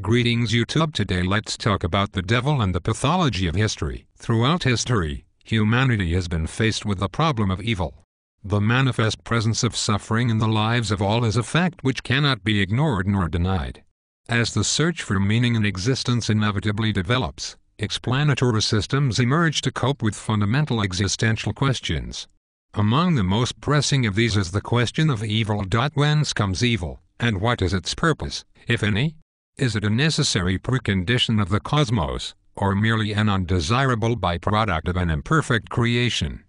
Greetings YouTube. Today let's talk about the devil and the pathology of history. Throughout history, humanity has been faced with the problem of evil. The manifest presence of suffering in the lives of all is a fact which cannot be ignored nor denied. As the search for meaning in existence inevitably develops, explanatory systems emerge to cope with fundamental existential questions. Among the most pressing of these is the question of evil. Whence comes evil, and what is its purpose, if any? Is it a necessary precondition of the cosmos, or merely an undesirable byproduct of an imperfect creation?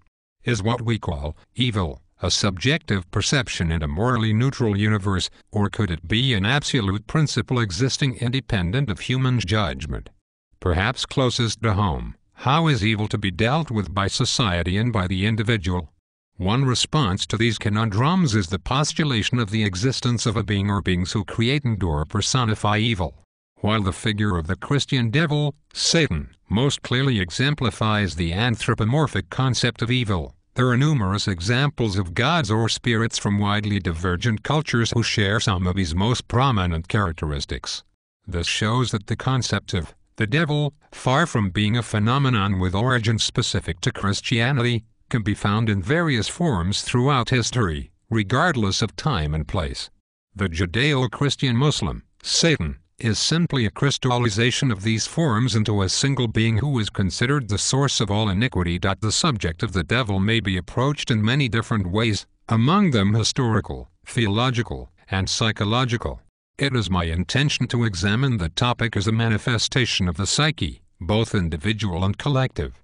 Is what we call evil a subjective perception in a morally neutral universe, or could it be an absolute principle existing independent of human judgment? Perhaps closest to home, how is evil to be dealt with by society and by the individual? One response to these conundrums is the postulation of the existence of a being or beings who create and/or personify evil. While the figure of the Christian devil, Satan, most clearly exemplifies the anthropomorphic concept of evil, there are numerous examples of gods or spirits from widely divergent cultures who share some of these most prominent characteristics. This shows that the concept of the devil, far from being a phenomenon with origin specific to Christianity, can be found in various forms throughout history, regardless of time and place. The Judeo-Christian Muslim, Satan, is simply a crystallization of these forms into a single being who is considered the source of all iniquity. The subject of the devil may be approached in many different ways, among them historical, theological, and psychological. It is my intention to examine the topic as a manifestation of the psyche, both individual and collective.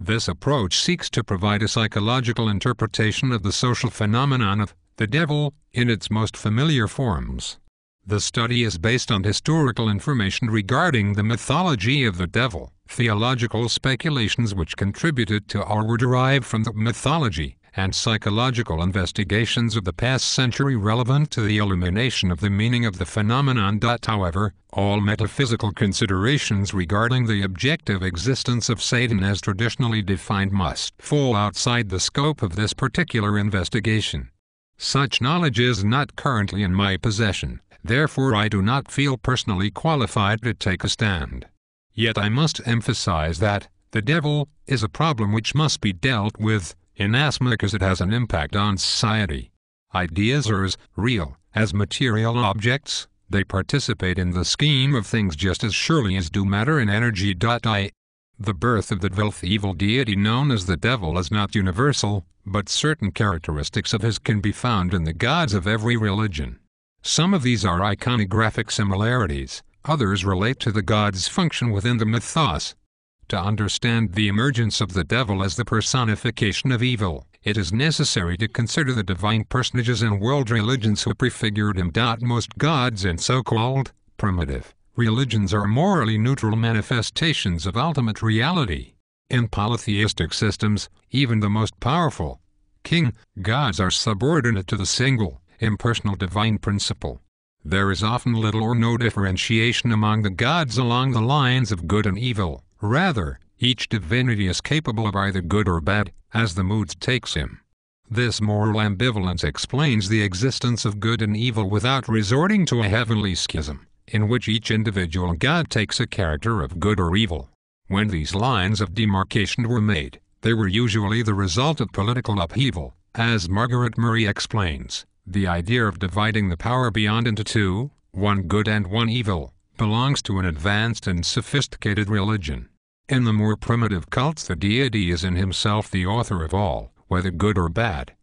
This approach seeks to provide a psychological interpretation of the social phenomenon of the devil in its most familiar forms. The study is based on historical information regarding the mythology of the devil. Theological speculations which contributed to or were derived from the mythology, and psychological investigations of the past century relevant to the illumination of the meaning of the phenomenon. However, all metaphysical considerations regarding the objective existence of Satan as traditionally defined must fall outside the scope of this particular investigation. Such knowledge is not currently in my possession, therefore I do not feel personally qualified to take a stand. Yet I must emphasize that the devil is a problem which must be dealt with, inasmuch as it has an impact on society. Ideas are as real as material objects. They participate in the scheme of things just as surely as do matter and energy. The birth of the filth evil deity known as the devil is not universal, but certain characteristics of his can be found in the gods of every religion. Some of these are iconographic similarities, others relate to the god's function within the mythos. To understand the emergence of the devil as the personification of evil, it is necessary to consider the divine personages in world religions who prefigured him. Most gods in so-called primitive religions are morally neutral manifestations of ultimate reality. In polytheistic systems, even the most powerful king gods are subordinate to the single, impersonal divine principle. There is often little or no differentiation among the gods along the lines of good and evil. Rather, each divinity is capable of either good or bad, as the mood takes him. This moral ambivalence explains the existence of good and evil without resorting to a heavenly schism, in which each individual god takes a character of good or evil. When these lines of demarcation were made, they were usually the result of political upheaval. As Margaret Murray explains, the idea of dividing the power beyond into two, one good and one evil, belongs to an advanced and sophisticated religion. In the more primitive cults, the deity is in himself the author of all, whether good or bad.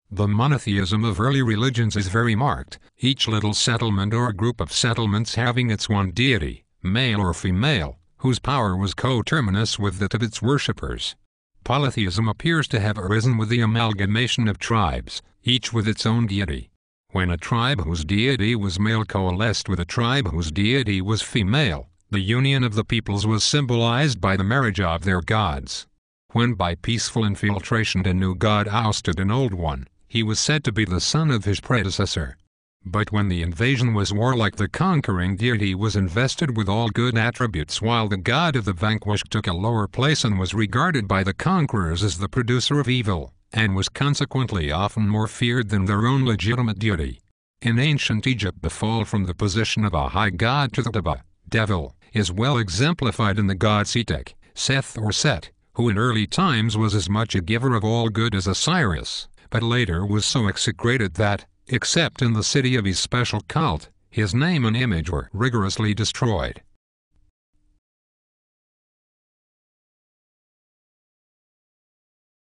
The monotheism of early religions is very marked, each little settlement or group of settlements having its one deity, male or female, whose power was coterminous with that of its worshippers. Polytheism appears to have arisen with the amalgamation of tribes, each with its own deity. When a tribe whose deity was male coalesced with a tribe whose deity was female, the union of the peoples was symbolized by the marriage of their gods. When by peaceful infiltration a new god ousted an old one, he was said to be the son of his predecessor. But when the invasion was warlike, the conquering deity was invested with all good attributes, while the god of the vanquished took a lower place and was regarded by the conquerors as the producer of evil, and was consequently often more feared than their own legitimate deity. In ancient Egypt, the fall from the position of a high god to that of a devil, is well exemplified in the god Setek, Seth or Set, who in early times was as much a giver of all good as Osiris, but later was so execrated that, except in the city of his special cult, his name and image were rigorously destroyed.